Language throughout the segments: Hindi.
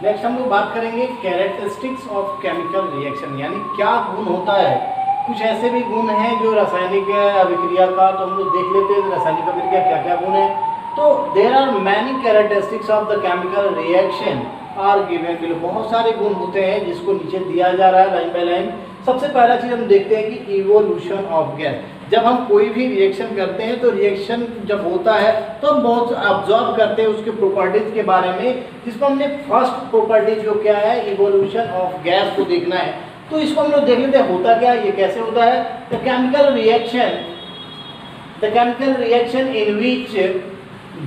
नेक्स्ट हम लोग बात करेंगे कैरेक्टरिस्टिक्स ऑफ केमिकल रिएक्शन, यानी क्या गुण होता है। कुछ ऐसे भी गुण हैं जो रासायनिक अभिक्रिया का, तो हम लोग देख लेते हैं रासायनिक अभिक्रिया क्या क्या गुण है। तो there are many characteristics of the chemical reaction are given below. बहुत सारे गुण होते हैं जिसको नीचे दिया जा रहा है लाइन बाय लाइन। सबसे पहला चीज हम देखते हैं कि इवोल्यूशन ऑफ गैस। जब हम कोई भी रिएक्शन करते हैं तो रिएक्शन जब होता है तो हम बहुत ऑब्जर्व करते हैं उसके प्रॉपर्टीज के बारे में, जिसमें हमने फर्स्ट प्रॉपर्टी जो क्या है इवोल्यूशन ऑफ गैस को देखना है। तो इसको हम लोग देख लेते हैं होता क्या है, ये कैसे होता है। The chemical reaction in which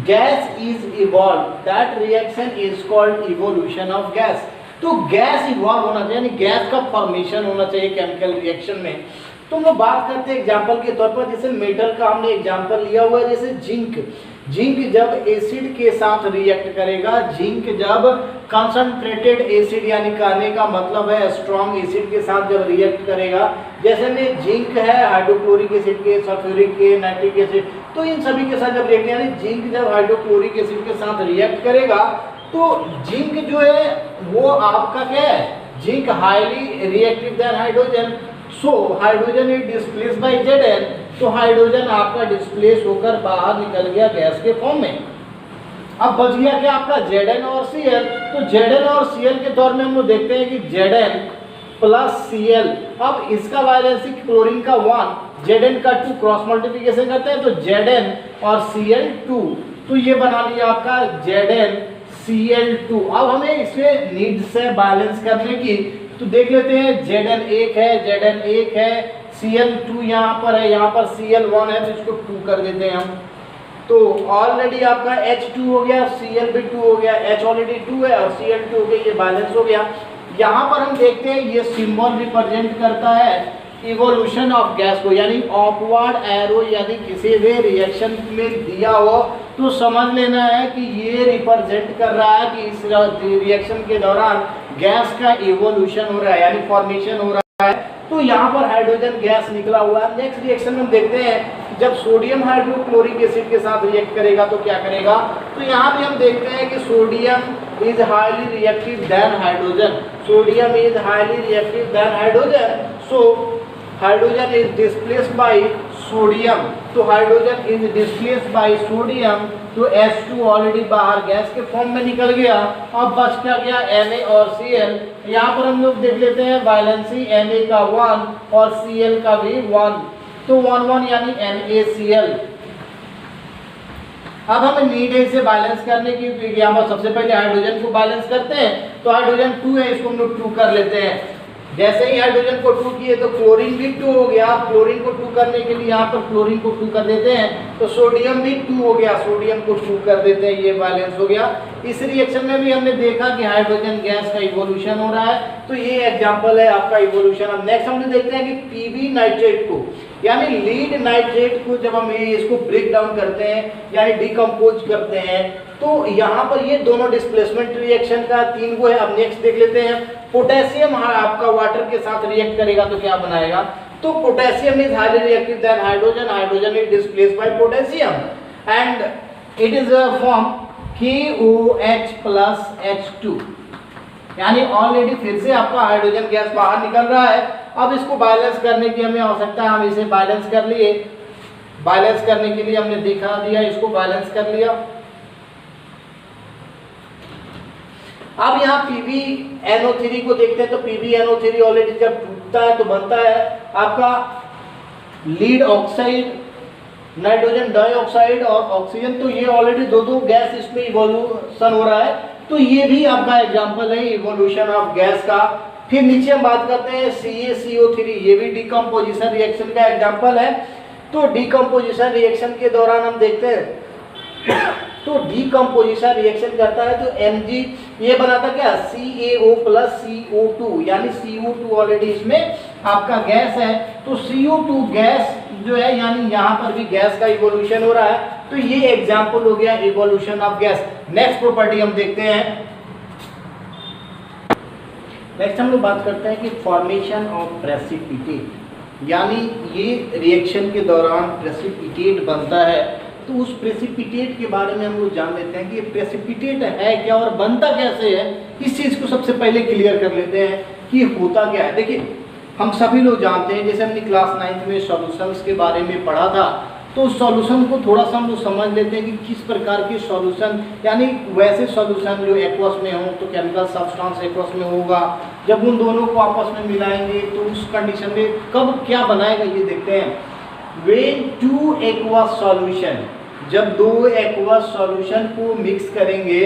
gas is evolve, that reaction is called evolution of gas. तो गैस इवॉल्व होना चाहिए, यानी गैस का फॉर्मेशन होना चाहिए केमिकल रिएक्शन में। तो हम लोग बात करते हैं एग्जाम्पल के तौर पर, जैसे मेटल का हमने एग्जाम्पल लिया हुआ है, जैसे जिंक जब एसिड के साथ रिएक्ट करेगा, जिंक जब कंसंट्रेटेड एसिड यानी कहने का मतलब है स्ट्रॉन्ग एसिड के साथ जब रिएक्ट करेगा, जैसे में जिंक है हाइड्रोक्लोरिक एसिड के, सल्फ्यूरिक के, नाइट्रिक एसिड, तो इन सभी के साथ जब रिएक्ट, यानी जिंक जब हाइड्रोक्लोरिक एसिड के साथ रिएक्ट करेगा तो जिंक जो है वो आपका क्या है, zinc highly reactive then hydrogen. So hydrogen is displace bye Zn, तो हाइड्रोजन आपका डिस्प्लेस होकर बाहर निकल गया गैस के फॉर्म में। अब बच गया क्या आपका Zn और Cl। तो Zn और Cl के दौर में हम लोग देखते हैं कि Zn प्लस Cl, अब इसका वैलेंसी क्लोरीन का 1, Zn का 2, क्रॉस मल्टीप्लिकेशन करते हैं तो Zn और Cl 2, तो ये बना लिया आपका Zn Cl2। अब हमें इसमें नीड से बैलेंस करने की, तो देख लेते हैं Zn 1 है, Zn 1 है, Cl2 यहाँ पर है, यहाँ पर Cl1 है, तो इसको 2 कर देते हैं हम। तो ऑलरेडी आपका H2 हो गया, Cl भी 2 हो गया, H ऑलरेडी 2 है और Cl2 हो गया, ये बैलेंस हो गया। यहाँ पर हम देखते हैं ये सिंबल रिप्रेजेंट करता है इवोल्यूशन ऑफ गैस को, यानी अपवर्ड एरो यदि किसी भी रिएक्शन में दिया हो तो समझ लेना है कि ये रिप्रेजेंट कर रहा है कि इस रिएक्शन के दौरान गैस का इवोल्यूशन हो रहा है, यानी फॉर्मेशन हो रहा है। तो यहाँ पर हाइड्रोजन गैस निकला हुआ है। नेक्स्ट रिएक्शन में हम देखते हैं जब सोडियम हाइड्रोक्लोरिक एसिड के साथ रिएक्ट करेगा तो क्या करेगा। तो यहाँ भी हम देखते हैं कि sodium is highly reactive then hydrogen, sodium is highly reactive then hydrogen. So hydrogen is displaced by sodium, तो hydrogen is displaced by sodium, तो H2 ऑलरेडी बाहर गैस के फॉर्म में निकल गया। अब बच क्या गया Na और Cl। यहाँ पर हम लोग देख लेते हैं वैलेंसी Na का 1 और Cl का भी 1, तो 1 1 यानी NaCl। अब हमें नीड है इसे बैलेंस करने की, तो यहाँ पर सबसे पहले हाइड्रोजन को बैलेंस करते हैं, तो हाइड्रोजन 2 है, इसको हम लोग 2 कर लेते हैं। जैसे ही हाइड्रोजन को 2 किए तो क्लोरीन भी 2 हो गया। क्लोरीन को 2 करने के लिए यहाँ पर क्लोरीन को 2 कर देते हैं, तो सोडियम भी 2 हो गया, सोडियम को 2 कर देते हैं, ये बैलेंस हो गया। इस रिएक्शन में भी हमने देखा कि हाइड्रोजन गैस का इवोल्यूशन हो रहा है, तो ये एग्जांपल है आपका इवोल्यूशन। अब नेक्स्ट हम देखते हैं कि पीबी नाइट्रेट को, यानी लीड नाइट्रेट को जब हम इसको ब्रेक डाउन करते हैं यानी डिकम्पोज करते हैं, तो यहाँ पर ये दोनों डिस्प्लेसमेंट रिएक्शन का 3 गो है। अब नेक्स्ट देख लेते हैं, पोटेशियम आपका वाटर के साथ रिएक्ट करेगा तो क्या बनाएगा। तो potassium is highly reactive then hydrogen, hydrogen is displaced bye potassium and it is form KOH plus H2, यानी ऑलरेडी फिर से आपका हाइड्रोजन गैस बाहर निकल रहा है। अब इसको बैलेंस करने की हमें आवश्यकता है, हम इसे बैलेंस कर लिए। बैलेंस करने के लिए हमने दिखा दिया, इसको बैलेंस कर लिया। अब यहाँ PbNO3 को देखते हैं, तो PbNO3 ऑलरेडी जब टूटता है तो बनता है आपका लीड ऑक्साइड, नाइट्रोजन डाइऑक्साइड और ऑक्सीजन, तो ये ऑलरेडी दो गैस इसमें इवोल्यूशन हो रहा है, तो ये भी आपका एग्जांपल है इवोल्यूशन ऑफ गैस का। फिर नीचे हम बात करते हैं CaCO3, ये भी डिकम्पोजिशन रिएक्शन का एग्जांपल है। तो डिकम्पोजिशन रिएक्शन के दौरान हम देखते हैं तो डिकम्पोजिशन रिएक्शन करता है तो Mg ये बनाता क्या CaO प्लस CO2, यानी CO2 ऑलरेडी इसमें आपका गैस है, तो CO2 गैस जो है यानी यहाँ पर भी गैस का इवोल्यूशन हो रहा है, तो ये एग्जांपल हो गया evolution of gas. Next property हम देखते हैं। नेक्स्ट हम लोग बात करते हैं कि फॉर्मेशन ऑफ प्रेसिपिटेट, यानी ये रिएक्शन के दौरान प्रेसिपिटेट बनता है। तो उस प्रेसिपिटेट के बारे में हम लोग जान लेते हैं कि ये प्रेसिपिटेट है क्या और बनता कैसे है। इस चीज़ को सबसे पहले क्लियर कर लेते हैं कि होता क्या है। देखिए, हम सभी लोग जानते हैं, जैसे हमने क्लास 9 में सॉल्यूशंस के बारे में पढ़ा था, तो सॉल्यूशन को थोड़ा सा हम लोग समझ लेते हैं कि किस प्रकार के सॉल्यूशन, यानी वैसे सॉल्यूशन जो एक्वस में हो तो केमिकल सब्सटेंस एक्वस में होगा, जब उन दोनों को आपस में मिलाएंगे तो उस कंडीशन में कब क्या बनाएगा ये देखते हैं। व्हेन टू एक्वस सॉल्यूशन, जब दो एक्वस सॉल्यूशन को मिक्स करेंगे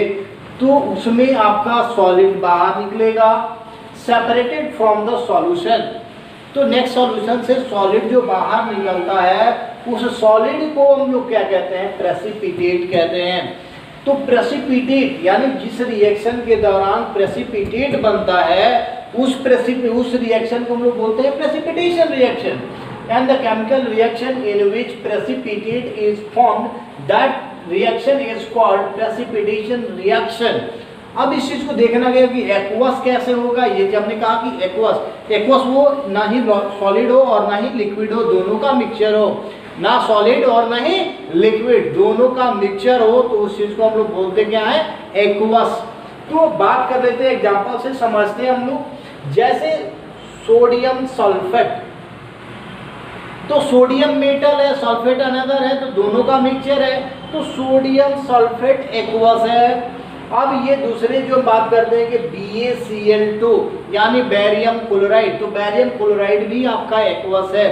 तो उसमें आपका सॉलिड बाहर निकलेगा सेपरेटेड फ्रॉम द सॉल्यूशन। तो नेक्स्ट सॉल्यूशन से सॉलिड जो बाहर निकलता है उस सॉलिड को हम लोग क्या कहते हैं, प्रेसिपिटेट कहते हैं। तो प्रेसिपिटेट यानी जिस रिएक्शन के दौरान प्रेसिपिटेट बनता है उस रिएक्शन को हम लोग बोलते हैं precipitation reaction. And the chemical reaction in which precipitate is formed, that reaction is called precipitation reaction. अब इस चीज को देखना गया कि एक्वस कैसे होगा। ये जब हमने कहा कि एक्वस वो ना ही सॉलिड हो और ना ही लिक्विड हो, दोनों का मिक्सचर हो, ना सॉलिड और ना ही लिक्विड, दोनों का मिक्सचर हो, तो उस चीज को हम लोग बोलते क्या है, एक्वस। तो बात कर लेते हैं, एग्जांपल से समझते हैं हम लोग। जैसे सोडियम सल्फेट, तो सोडियम मेटल है, सल्फेट अनदर है, तो दोनों का मिक्सचर है, तो सोडियम सल्फेट एक्वस है। अब ये दूसरे जो बात करते हैं कि BaCl2 यानी बैरियम क्लोराइड, तो बैरियम क्लोराइड भी आपका एक्वस है।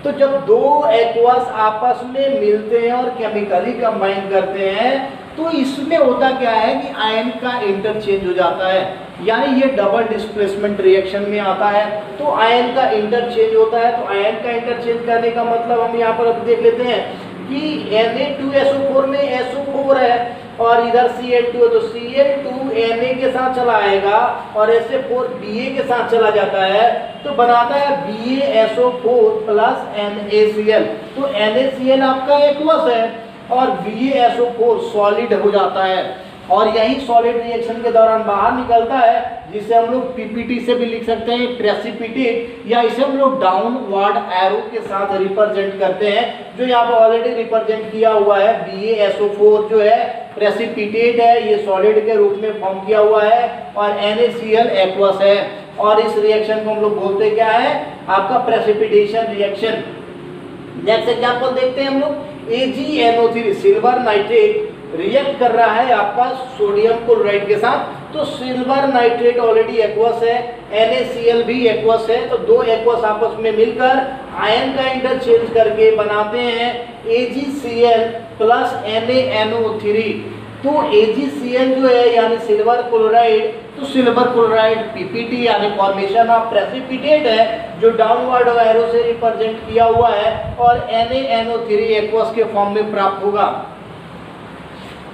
तो जब दो एक्वस आपस में मिलते हैं और केमिकली कंबाइन करते हैं तो इसमें होता क्या है कि आयन का इंटरचेंज हो जाता है, यानी ये डबल डिस्प्लेसमेंट रिएक्शन में आता है। तो आयन का इंटरचेंज होता है, तो आयन का इंटरचेंज करने का मतलब हम यहाँ पर देख लेते हैं कि Na2SO4 में SO4 है और इधर Cl2 है, तो Cl2 Na के साथ चला आएगा और SO4 Ba के साथ चला जाता है, तो बनाता है BaSO4 प्लस NaCl। तो NaCl आपका एक्वस है और BaSO4 सॉलिड हो जाता है और यही सॉलिड रिएक्शन के दौरान बाहर निकलता है, जिसे हम लोग PPT से भी लिख सकते हैं प्रेसिपिटेट, या इसे हम लोग डाउनवर्ड एरो के साथ रिप्रेजेंट करते हैं, जो यहाँ पर ऑलरेडी रिप्रेजेंट किया हुआ है। BaSO4 जो है प्रेसिपिटेट है, ये सॉलिड के रूप में फॉर्म किया हुआ है और NaCl एक्वस है और इस रिएक्शन को हम लोग बोलते क्या है, आपका प्रेसिपिटेशन रिएक्शन। नेक्स्ट एग्जांपल देखते हैं हम लोग। AgNO3 सिल्वर नाइट्रेट रिएक्ट कर रहा है आपका सोडियम क्लोराइड के साथ, तो सिल्वर नाइट्रेट ऑलरेडी एक्वस है, NaCl भी एक्वस है, तो दो एक्वस आपस में मिलकर आयन का इंटरचेंज करके बनाते हैं AgCl प्लस NaNO3। तो AgCl जो है यानी सिल्वर क्लोराइड, तो सिल्वर क्लोराइड PPT यानी फॉर्मेशन ऑफ प्रेसिपिटेट है, जो डाउनवर्ड एरो से रिप्रेजेंट किया हुआ है और NaNO3 एक्वस के फॉर्म में प्राप्त होगा।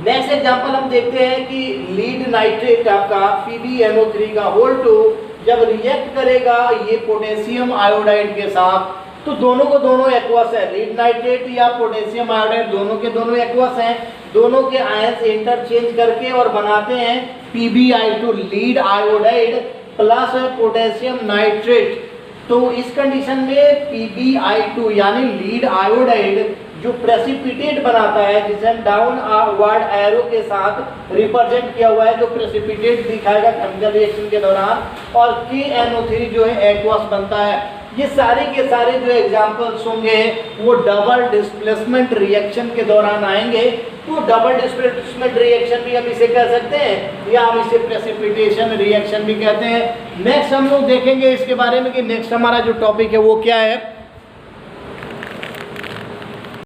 नेक्स्ट एग्जांपल हम देखते हैं कि लीड नाइट्रेट आपका PbNO3 का होल 2 जब रिएक्ट करेगा ये पोटेशियम आयोडाइड के साथ, तो दोनों को दोनों एक्वस है, लीड नाइट्रेट या पोटेशियम आयोडाइड दोनों के दोनों एक्वस हैं, दोनों के आयन से इंटरचेंज करके और बनाते हैं PbI2 lead iodide plus potassium nitrate. तो इस कंडीशन में PbI2 यानी लीड आयोडाइड जो प्रेसिपिटेट बनाता है, जिसे हम डाउनवर्ड एरो के साथ रिप्रेजेंट किया हुआ है, जो प्रेसिपिटेट दिखाएगा केमिकल रिएक्शन के दौरान, और KNO3 जो है एक्वस बनता है। ये सारे के सारे जो एग्जांपल्स होंगे वो डबल डिस्प्लेसमेंट रिएक्शन के दौरान आएंगे। तो डबल डिस्प्लेसमेंट रिएक्शन भी हम इसे कह सकते हैं या हम इसे प्रेसिपिटेशन रिएक्शन भी कहते हैं। नेक्स्ट हम लोग देखेंगे इसके बारे में कि नेक्स्ट हमारा जो टॉपिक है वो क्या है।